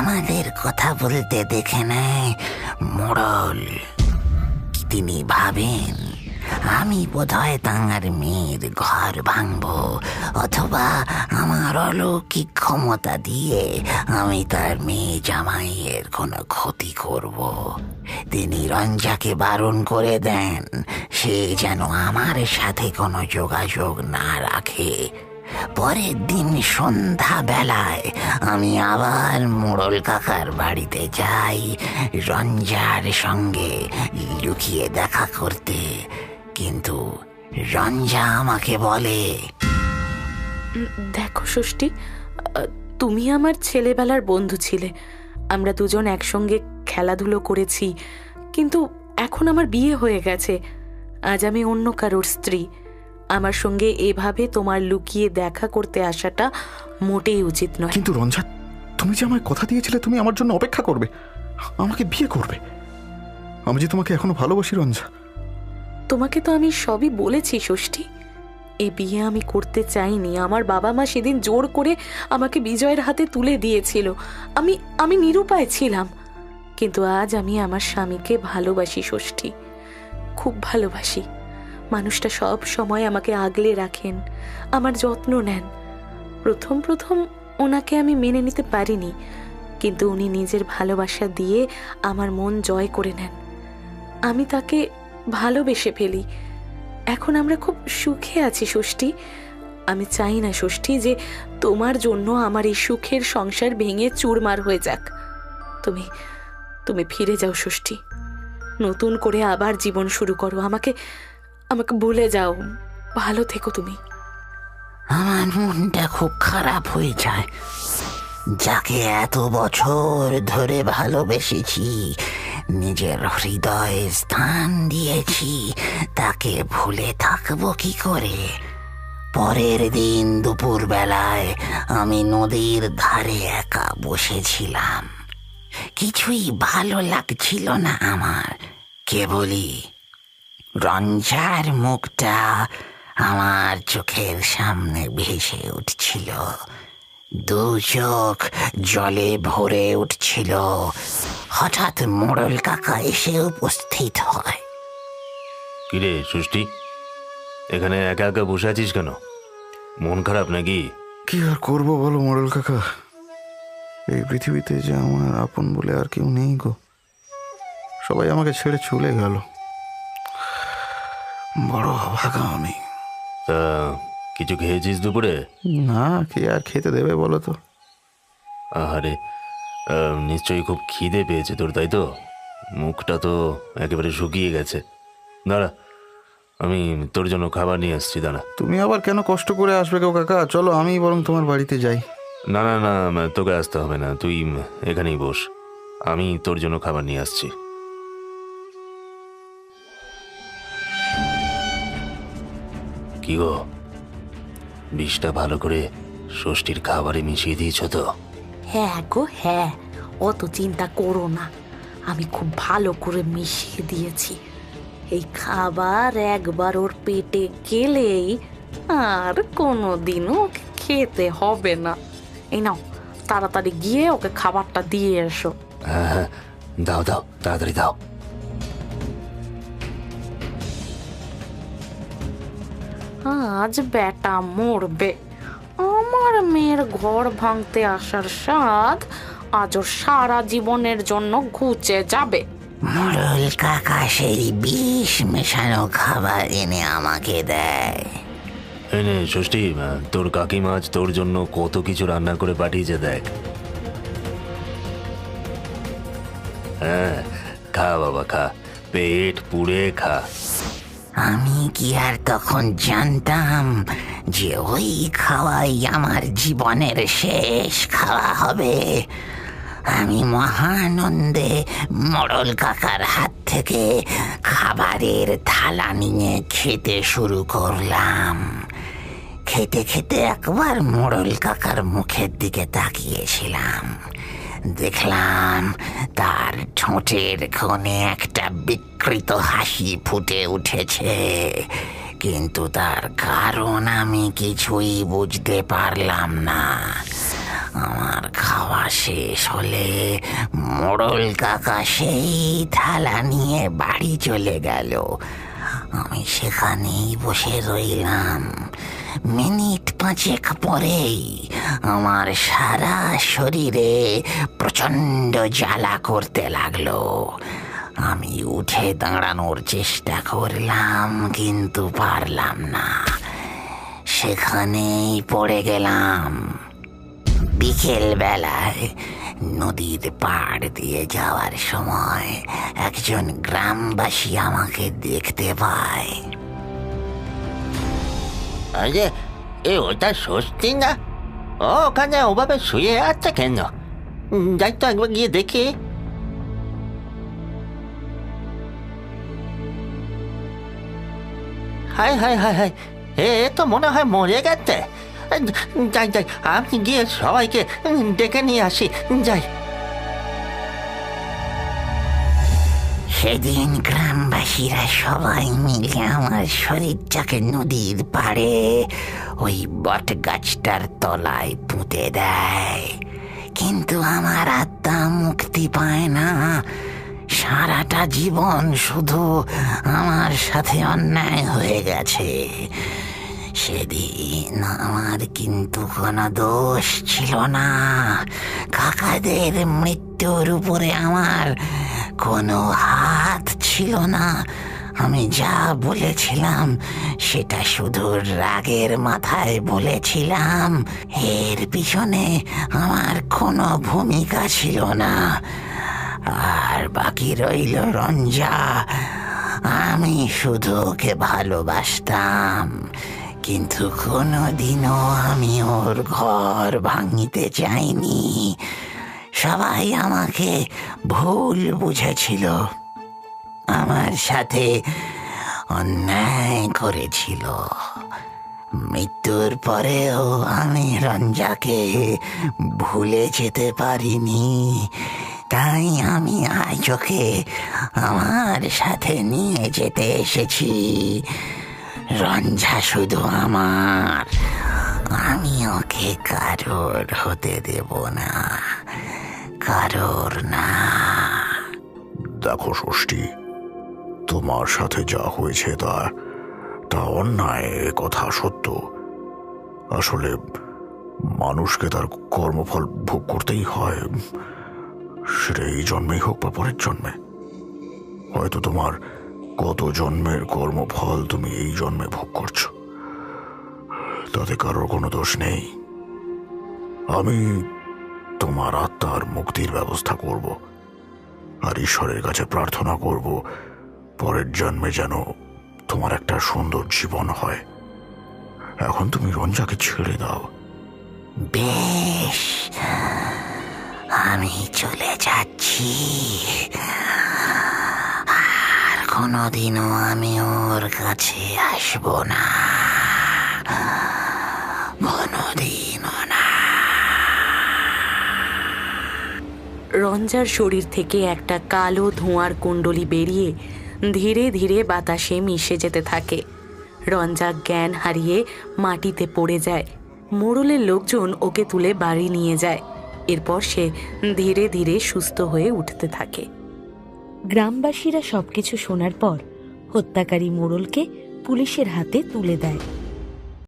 আমাদের কথা বলতে দেখে নেয় মোড়ল। তিনি ভাবেন আমি বোধহয় তাঁর মেয়ের ঘর ভাঙব, অথবা আমার অলৌকিক ক্ষমতা দিয়ে আমি তার মেয়ে জামাইয়ের কোনো ক্ষতি করব। তিনি রঞ্জাকে বারণ করে দেন সে যেন আমার সাথে কোনো যোগাযোগ না রাখে। পরের দিন সন্ধ্যা বেলায় আমি আবার মোড়ল কাকার বাড়িতে যাই রঞ্জার সঙ্গে লুকিয়ে দেখা করতে। কিন্তু রঞ্জা আমাকে বলে, দেখো ষষ্ঠী, তুমি আমার ছেলেবেলার বন্ধু ছিলে, আমরা দুজন একসঙ্গে খেলাধুলো করেছি, কিন্তু এখন আমার বিয়ে হয়ে গেছে, আজ আমি অন্য কারোর স্ত্রী। আমার সঙ্গে এভাবে তোমার লুকিয়ে দেখা করতে আসাটা মোটেই উচিত নয়। কিন্তু রঞ্জা, তুমি যে আমায় কথা দিয়েছিলে তুমি আমার জন্য অপেক্ষা করবে, আমাকে বিয়ে করবে। আমি যে তোমাকে এখনো ভালোবাসি রঞ্জা। তোমাকে তো আমি সবই বলেছি ষষ্ঠী, এই বিয়ে আমি করতে চাইনি। আমার বাবা মা সেদিন জোর করে আমাকে বিজয়ের হাতে তুলে দিয়েছিল। আমি নিরুপায় ছিলাম, কিন্তু আজ আমি আমার স্বামীকে ভালোবাসি ষষ্ঠী, খুব ভালোবাসি। মানুষটা সব সময় আমাকে আগলে রাখেন, আমার যত্ন নেন। প্রথম প্রথম ওনাকে আমি মেনে নিতে পারিনি, কিন্তু উনি নিজের ভালোবাসা দিয়ে আমার মন জয় করে নেন। আমি তাকে ভালোবেসে ফেলি। এখন আমরা খুব সুখে আছি ষষ্ঠী। আমি চাই না ষষ্ঠী যে তোমার জন্য আমার এই সুখের সংসার ভেঙে চুরমার হয়ে যাক। তুমি তুমি ফিরে যাও ষষ্ঠী, নতুন করে আবার জীবন শুরু করো। আমাকে ভুলে যাও, ভালো থেকো তুমি। আমার মনটা খুব খারাপ হয়ে যায়। যাকে এত বছর ধরে ভালোবেসেছি, নিজের হৃদয়ে স্থান দিয়েছি, তাকে ভুলে থাকবো কি করে? পরের দিন দুপুর বেলায় আমি নদীর ধারে একা বসেছিলাম। কিছুই ভালো লাগছিল না আমার, কেবলই রঞ্জার মুখটা আমার চোখের সামনে ভেসে উঠছিল। দু চোখ জলে ভরে উঠছিল। হঠাৎ মোড়ল কাকা এসে উপস্থিত হয়। কিরে ষষ্ঠী, এখানে একা একা বসে আছিস কেন? মন খারাপ নাকি? কি আর করবো বলো মোড়ল কাকা, এই পৃথিবীতে যে আমার আপন বলে আর কেউ নেই গো। সবাই আমাকে ছেড়ে চলে গেল। বড় অভাগা আমি। তা কিছু খেয়েছিস দুপুরে? না, কে আর খেতে দেবে বলো তো? আহারে, নিশ্চয়ই খুব খিদে পেয়েছে তোর, তাই তো? মুখটা তো একেবারে শুকিয়ে গেছে। দাঁড়া, আমি তোর জন্য খাবার নিয়ে আসছি, দাঁড়া। তুমি আবার কেন কষ্ট করে আসবে গো কাকা? চলো আমি বরং তোমার বাড়িতে যাই। না না না, তোকে আসতে হবে না, তুই এখানেই বস, আমি তোর জন্য খাবার নিয়ে আসছি। কি গো, বিষটা ভালো করে ষষ্ঠীর খাবারে মিশিয়ে দিয়েছ তো? হ্যাঁ গো হ্যাঁ, অত চিন্তা করো না, আমি খুব ভালো করে মিশিয়ে দিয়েছি। এই খাবার একবার ওর পেটে গেলেই আর কোনোদিনও ওকে খেতে হবে না। এই নাও, তাড়াতাড়ি গিয়ে ওকে খাবারটা দিয়ে এসো। হ্যাঁ হ্যাঁ, দাও দাও, তাড়াতাড়ি দাও। আজ বেটা মরবে। আমার মেয়ের ঘর ভাঙতে আসার স্বাদ আজ ওর সারা জীবনের জন্য ঘুচে যাবে। মোড়ল কাকা সেই বিষ মেশানো খাবার এনে আমাকে দেয়। এনে ষষ্ঠী, তোর কাকিমা আজ তোর জন্য কত কিছু রান্না করে পাঠিয়েছে, দেখ। হ্যাঁ, খা বাবা খা, পেট পুড়ে খা। আমি কি আর তখন জানতাম যে ওই খাওয়াই আমার জীবনের শেষ খাওয়া হবে। আমি মহানন্দে মোড়ল কাকার হাত থেকে খাবারের থালা নিয়ে খেতে শুরু করলাম। খেতে খেতে একবার মোড়ল কাকার মুখের দিকে তাকিয়েছিলাম। দেখলাম তার ঠোঁটের কোণে একটা বিকৃত হাসি ফুটে উঠেছে, কিন্তু তার কারণ আমি কিছুই বুঝতে পারলাম না। আমার খাওয়া শেষ হলে মোড়ল কাকা সেই থালা নিয়ে বাড়ি চলে গেল। আমি সেখানেই বসে রইলাম। মিনিট 5 পরেই আমার সারা শরীরে প্রচণ্ড জ্বালা করতে লাগলো। আমি উঠে দাঁড়ানোর চেষ্টা করলাম, কিন্তু পারলাম না, সেখানেই পড়ে গেলাম। বিকেল বেলায় নদীর পাড় দিয়ে যাওয়ার সময় একজন গ্রামবাসী আমাকে দেখতে পায়। আরে ওটা ষষ্ঠী না? ওখানে ওভাবে শুয়ে আছে কেন? যাই তো একবার গিয়ে দেখি। হাই হাই হাই হাই, এ তো মনে হয় মরে গেছে। যাই যাই, আমি গিয়ে সবাইকে ডেকে নিয়ে আসি। যাই। সেদিন গ্রামবাসীরা সবাই মিলে আমার শরীরটাকে নদীর পাড়ে ওই বট গাছটার তলায় পুঁতে দেয়, কিন্তু আমার আত্মা মুক্তি পায় না। সারাটা জীবন শুধু আমার সাথে অন্যায় হয়ে গেছে। সেদিন আমার কিন্তু কোনো দোষ ছিল না। কাকাদের মৃত্যুর উপরে আমার কোনো হাত ছিল না। আমি যা বলেছিলাম সেটা শুধু রাগের মাথায় বলেছিলাম। এর পিছনে আমার কোনো ভূমিকা ছিল না। আর বাকি রইল রঞ্জা। আমি শুধু ওকে ভালোবাসতাম, কিন্তু কোনোদিনও আমি ওর ঘর ভাঙিতে চাইনি। সবাই আমাকে ভুল বুঝেছিল, আমার সাথে অন্যায় করেছিল। মৃত্যুর পরেও আমি রঞ্জাকে ভুলে যেতে পারিনি। তাই আমি আজ ওকে আমার সাথে নিয়ে যেতে এসেছি। রঞ্জা শুধু আমার, আমি ওকে কারোর হতে দেব না, কারোর না। দেখো ষষ্ঠী, তোমার সাথে যা হয়েছে তা অন্যায়, কথা সত্য। আসলে মানুষকে তার কর্মফল ভোগ করতেই হয়, সেটা এই জন্মেই হোক বা পরের জন্মে। হয়তো তোমার কত জন্মের কর্মফল তুমি এই জন্মে ভোগ করছো, তাতে কারোর কোনো দোষ নেই। আমি তোমার আত্মার মুক্তির ব্যবস্থা করব, আর ঈশ্বরের কাছে প্রার্থনা করব পরের জন্মে যেন তোমার একটা সুন্দর জীবন হয়। এখন তুমি রঞ্জাকে ছেড়ে দাও। বেশ, আমি চলে যাচ্ছি। আর কোনোদিনও আমি ওর কাছে আসব না, কোনোদিনও না। রঞ্জার শরীর থেকে একটা কালো ধোঁয়ার কুণ্ডলী বেরিয়ে ধীরে ধীরে বাতাসে মিশে যেতে থাকে। রঞ্জা জ্ঞান হারিয়ে মাটিতে পড়ে যায়। মোড়লের লোকজন ওকে তুলে বাড়ি নিয়ে যায়। এরপর সে ধীরে ধীরে সুস্থ হয়ে উঠতে থাকে। গ্রামবাসীরা সবকিছু শোনার পর হত্যাকারী মোড়লকে পুলিশের হাতে তুলে দেয়।